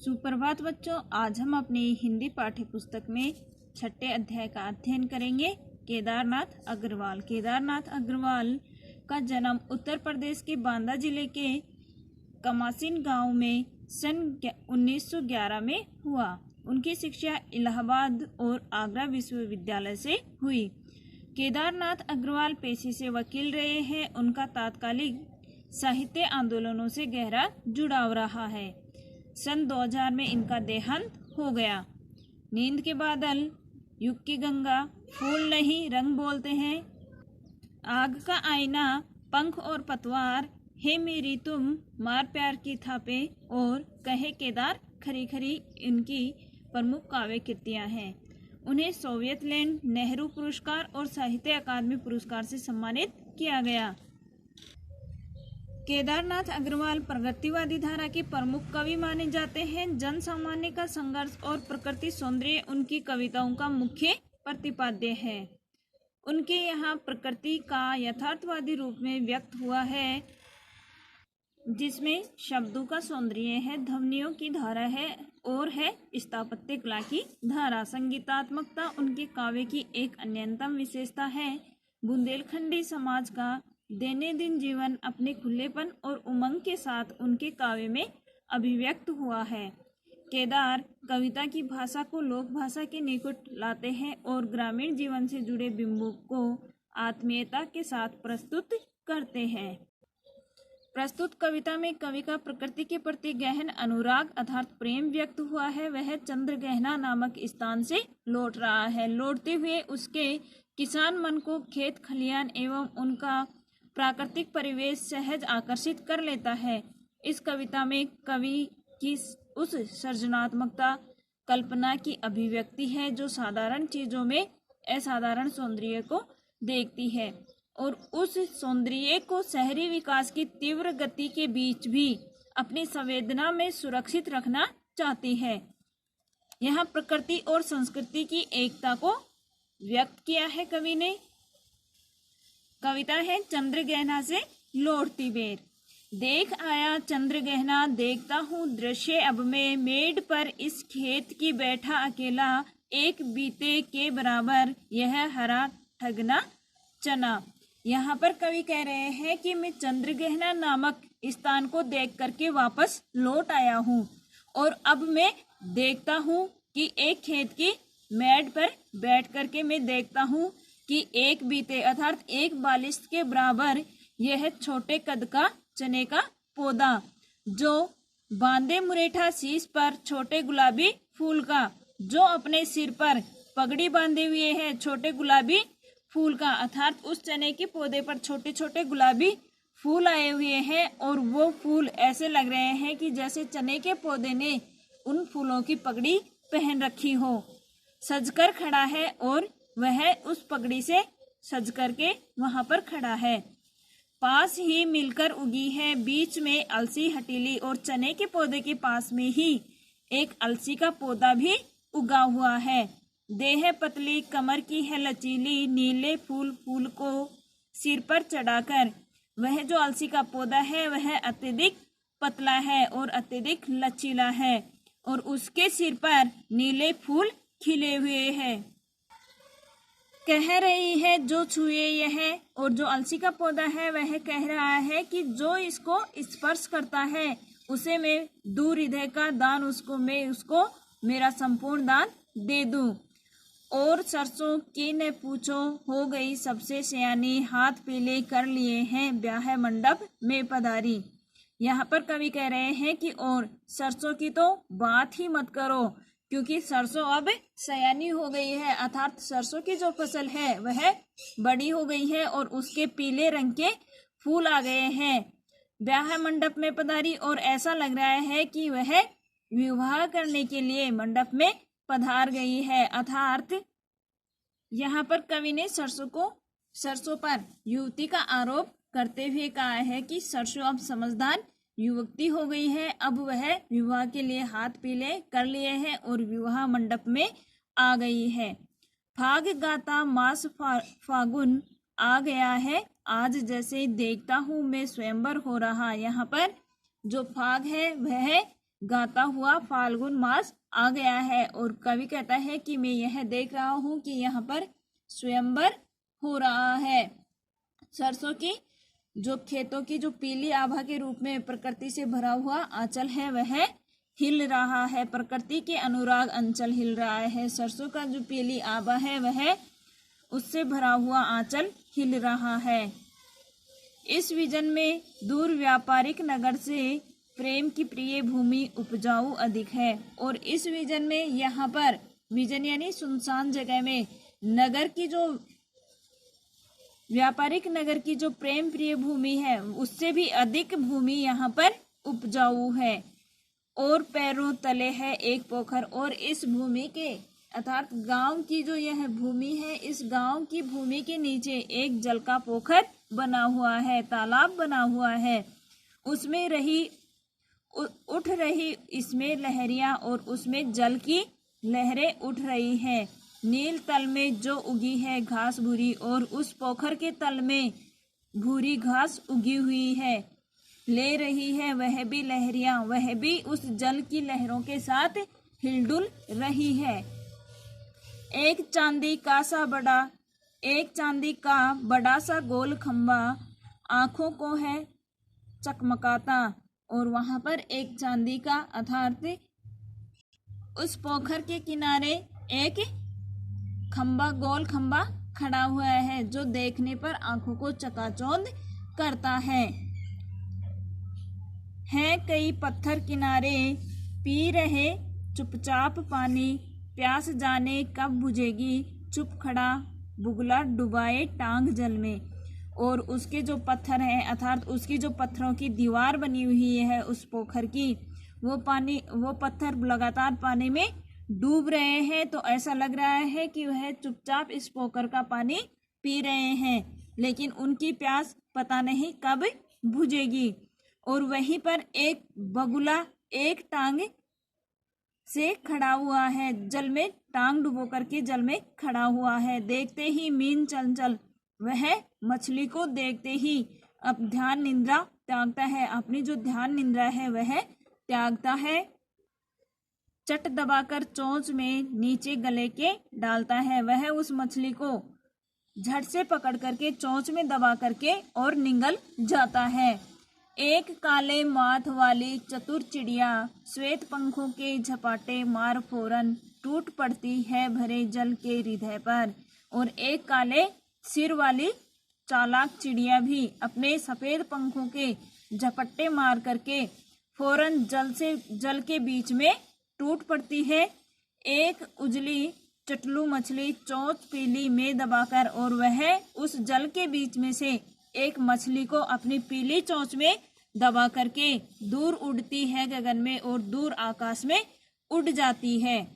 सुप्रभात बच्चों, आज हम अपनी हिंदी पाठ्य पुस्तक में छठे अध्याय का अध्ययन करेंगे। केदारनाथ अग्रवाल। केदारनाथ अग्रवाल का जन्म उत्तर प्रदेश के बांदा जिले के कमासिन गांव में सन 1911 में हुआ। उनकी शिक्षा इलाहाबाद और आगरा विश्वविद्यालय से हुई। केदारनाथ अग्रवाल पेशे से वकील रहे हैं। उनका तात्कालिक साहित्य आंदोलनों से गहरा जुड़ाव रहा है। सन 2000 में इनका देहांत हो गया। नींद के बादल, युग की गंगा, फूल नहीं रंग बोलते हैं, आग का आईना, पंख और पतवार, हे मेरी तुम, मार प्यार की थापे और कहे केदार खरी खरी इनकी प्रमुख काव्य कृतियां हैं। उन्हें सोवियत लैंड नेहरू पुरस्कार और साहित्य अकादमी पुरस्कार से सम्मानित किया गया। केदारनाथ अग्रवाल प्रगतिवादी धारा के प्रमुख कवि माने जाते हैं। जन सामान्य का संघर्ष और प्रकृति सौंदर्य उनकी कविताओं का मुख्य प्रतिपाद्य है। उनके यहाँ प्रकृति का यथार्थवादी रूप में व्यक्त हुआ है, जिसमें शब्दों का सौंदर्य है, ध्वनियों की धारा है और है स्थापत्य कला की धारा। संगीतात्मकता उनके काव्य की एक अन्यतम विशेषता है। बुंदेलखंडी समाज का दैनंदिन जीवन अपने खुलेपन और उमंग के साथ उनके काव्य में अभिव्यक्त हुआ है। केदार कविता की भाषा को लोक भाषा के निकट लाते हैं और ग्रामीण जीवन से जुड़े बिंबों को आत्मीयता के साथ प्रस्तुत करते हैं। प्रस्तुत कविता में कवि का प्रकृति के प्रति गहन अनुराग अर्थात प्रेम व्यक्त हुआ है। वह चंद्रगहना नामक स्थान से लौट रहा है। लौटते हुए उसके किसान मन को खेत खलियान एवं उनका प्राकृतिक परिवेश सहज आकर्षित कर लेता है। इस कविता में कवि की उस सृजनात्मकता, कल्पना की अभिव्यक्ति है जो साधारण चीजों में असाधारण सौंदर्य को देखती है और उस सौंदर्य को शहरी विकास की तीव्र गति के बीच भी अपनी संवेदना में सुरक्षित रखना चाहती है। यहाँ प्रकृति और संस्कृति की एकता को व्यक्त किया है कवि ने। कविता है चंद्रगहना से लौटती बेर। देख आया चंद्रगहना, देखता हूँ दृश्य अब मैं, मेड पर इस खेत की बैठा अकेला, एक बीते के बराबर यह हरा ठगना चना। यहाँ पर कवि कह रहे हैं कि मैं चंद्रगहना नामक स्थान को देख करके वापस लौट आया हूँ और अब मैं देखता हूँ कि एक खेत की मेड पर बैठ करके मैं देखता हूँ कि एक बीते अर्थात एक बालिश के बराबर यह छोटे कद का चने का पौधा जो बांधे मुरेठा शीश पर छोटे गुलाबी फूल का, जो अपने सिर पर पगड़ी बांधे हुए है छोटे गुलाबी फूल का, अर्थात उस चने के पौधे पर छोटे छोटे गुलाबी फूल आए हुए हैं और वो फूल ऐसे लग रहे हैं कि जैसे चने के पौधे ने उन फूलों की पगड़ी पहन रखी हो। सजकर खड़ा है और वह उस पगड़ी से सज करके वहां पर खड़ा है। पास ही मिलकर उगी है बीच में अलसी हटीली और चने के पौधे के पास में ही एक अलसी का पौधा भी उगा हुआ है। देह पतली कमर की है लचीली, नीले फूल फूल को सिर पर चढ़ाकर वह जो अलसी का पौधा है वह अत्यधिक पतला है और अत्यधिक लचीला है और उसके सिर पर नीले फूल खिले हुए हैं। कह रही है जो छुए यह, और जो अलसी का पौधा है वह कह रहा है कि जो इसको स्पर्श करता है उसे मैं दूर हृदय का दान उसको मेरा संपूर्ण दान दे दूं। और सरसों की न पूछो, हो गई सबसे सयानी, हाथ पीले कर लिए हैं ब्याह मंडप में पधारी। यहाँ पर कवि कह रहे हैं कि और सरसों की तो बात ही मत करो, क्योंकि सरसों अब सयानी हो गई है, अर्थात सरसों की जो फसल है वह बड़ी हो गई है और उसके पीले रंग के फूल आ गए हैं। ब्याह मंडप में पधारी, और ऐसा लग रहा है कि वह विवाह करने के लिए मंडप में पधार गई है। अर्थात यहाँ पर कवि ने सरसों पर युवती का आरोप करते हुए कहा है कि सरसों अब समझदार युवती हो गई है, अब वह विवाह के लिए हाथ पीले कर लिए हैं और विवाह मंडप में आ गई है। फाग गाता मास फागुन आ गया है, आज जैसे देखता हूँ मैं स्वयंवर हो रहा। यहाँ पर जो फाग है वह गाता हुआ फाल्गुन मास आ गया है। और कवि कहता है कि मैं यह देख रहा हूँ कि यहाँ पर स्वयंवर हो रहा है। सरसों की जो खेतों की जो पीली आभा के रूप में प्रकृति से भरा हुआ आंचल है वह हिल रहा है। प्रकृति के अनुराग अंचल हिल रहा है। सरसों का जो पीली आभा है वह उससे भरा हुआ आंचल हिल रहा है। इस विजन में दूर व्यापारिक नगर से प्रेम की प्रिय भूमि उपजाऊ अधिक है। और इस विजन में यहाँ पर विजन यानी सुनसान जगह में नगर की जो व्यापारिक नगर की जो प्रेम प्रिय भूमि है उससे भी अधिक भूमि यहाँ पर उपजाऊ है। और पैरों तले है एक पोखर। और इस भूमि के अर्थात गांव की जो यह भूमि है, इस गांव की भूमि के नीचे एक जल का पोखर बना हुआ है, तालाब बना हुआ है। उसमें उठ रही इसमें लहरियां और उसमें जल की लहरें उठ रही है। नील तल में जो उगी है घास भूरी और उस पोखर के तल में भूरी घास उगी हुई है, ले रही है वह भी लहरियां, वह भी उस जल की लहरों के साथ हिलडुल रही है। एक चांदी का बड़ा सा गोल खंबा आंखों को है चकमकाता। और वहां पर एक चांदी का अर्थात उस पोखर के किनारे एक खंबा, गोल खंबा खड़ा हुआ है जो देखने पर आंखों को चकाचौंध करता है। कई पत्थर किनारे पी रहे चुपचाप पानी, प्यास जाने कब बुझेगी, चुप खड़ा बुगला डुबाए टांग जल में। और उसके जो पत्थर हैं अर्थात उसकी जो पत्थरों की दीवार बनी हुई है उस पोखर की, वो पत्थर लगातार पानी में डूब रहे हैं। तो ऐसा लग रहा है कि वह चुपचाप इस पोखर का पानी पी रहे हैं, लेकिन उनकी प्यास पता नहीं कब बुझेगी। और वहीं पर एक बगुला एक टांग से खड़ा हुआ है, जल में टांग डुबो करके जल में खड़ा हुआ है। देखते ही मीन चंचल, वह मछली को देखते ही अब ध्यान निद्रा त्यागता है, अपनी जो ध्यान निद्रा है वह त्यागता है। चट दबाकर चोंच में नीचे गले के डालता है। वह उस मछली को झट से पकड़ करके चोंच में दबा करके और निगल जाता है। एक काले माथ वाली चतुर चिड़िया श्वेत पंखों के झपाटे मार फौरन टूट पड़ती है भरे जल के हृदय पर। और एक काले सिर वाली चालाक चिड़िया भी अपने सफेद पंखों के झपट्टे मार करके फौरन जल के बीच में टूट पड़ती है। एक उजली चटलू मछली चोंच पीली में दबाकर और वह उस जल के बीच में से एक मछली को अपनी पीली चोंच में दबा करके दूर उड़ती है गगन में और दूर आकाश में उड़ जाती है।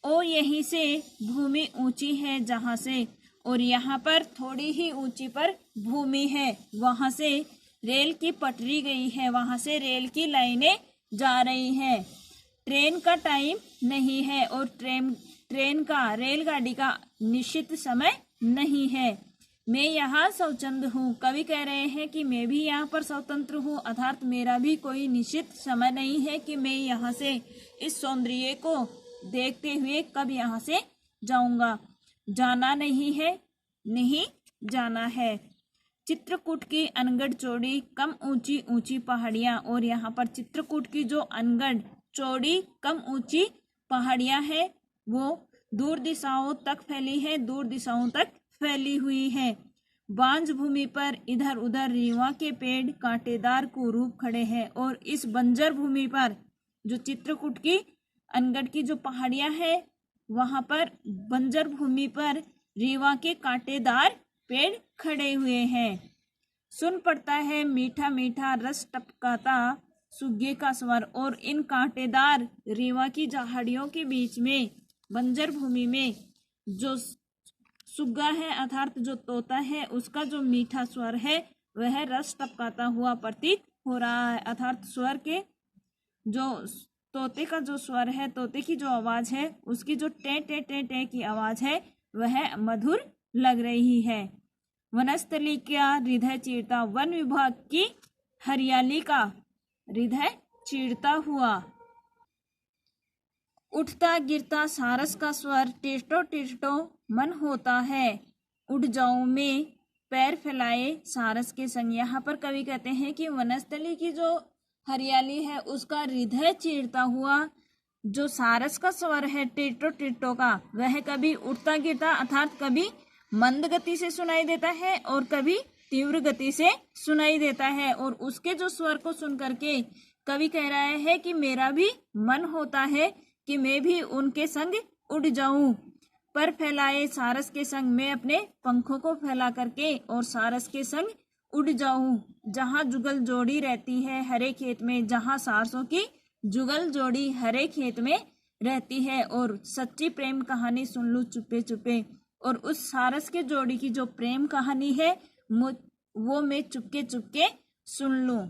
और यहीं से भूमि ऊंची है जहां से, और यहाँ पर थोड़ी ही ऊंची पर भूमि है, वहां से रेल की पटरी गई है, वहां से रेल की लाइनें जा रही हैं। ट्रेन का टाइम नहीं है और रेलगाड़ी का निश्चित समय नहीं है। मैं यहाँ स्वच्छंद हूँ। कवि कह रहे हैं कि मैं भी यहाँ पर स्वतंत्र हूँ, अर्थात मेरा भी कोई निश्चित समय नहीं है कि मैं यहाँ से इस सौंदर्य को देखते हुए कब यहाँ से जाऊंगा। जाना नहीं है, नहीं जाना है। चित्रकूट की अनगढ़ चौड़ी कम ऊंची ऊंची पहाड़ियाँ, और यहाँ पर चित्रकूट की जो अनगढ़ चौड़ी कम ऊंची पहाड़ियाँ है वो दूर दिशाओं तक फैली है, दूर दिशाओं तक फैली हुई है। बांझ भूमि पर इधर उधर रीवा के पेड़ कांटेदार कुरूप खड़े हैं। और इस बंजर भूमि पर जो चित्रकूट की अनगढ़ की जो पहाड़ियां है वहां पर बंजर भूमि पर रीवा के कांटेदार पेड़ खड़े हुए हैं। सुन पड़ता है मीठा मीठा रस टपकाता सुग्गे का स्वर। और इन कांटेदार रीवा की झाड़ियों के बीच में बंजर भूमि में जो सुग्गा है अर्थात जो तोता है उसका जो मीठा स्वर है वह रस टपकाता हुआ प्रतीत हो रहा है। अर्थात स्वर के जो तोते का जो स्वर है, तोते की जो आवाज है उसकी जो टे टे टे टे की आवाज है वह मधुर लग रही है। वनस्थली का हृदय चीरता, वन विभाग की हरियाली का हृदय चीरता हुआ। उठता गिरता सारस का स्वर टिरटो टिरटो मन होता है। उठ जाऊं मैं पैर फैलाए सारस के संग। यहाँ पर कवि कहते हैं कि वनस्थली की जो हरियाली है उसका हृदय चीरता हुआ जो सारस का स्वर है टिरटो टिरटो का, वह कभी उठता गिरता अर्थात कभी मंद गति से सुनाई देता है और कभी तीव्र गति से सुनाई देता है। और उसके जो स्वर को सुन करके कवि कह रहा है कि मेरा भी मन होता है कि मैं भी उनके संग उड़ जाऊं। पर फैलाए सारस के संग, मैं अपने पंखों को फैला करके और सारस के संग उड़ जाऊं। जहां जुगल जोड़ी रहती है हरे खेत में, जहां सारसों की जुगल जोड़ी हरे खेत में रहती है और सच्ची प्रेम कहानी सुन लूं चुपे चुपे। और उस सारस के जोड़ी की जो प्रेम कहानी है वो मैं चुपके चुपके सुन लूं।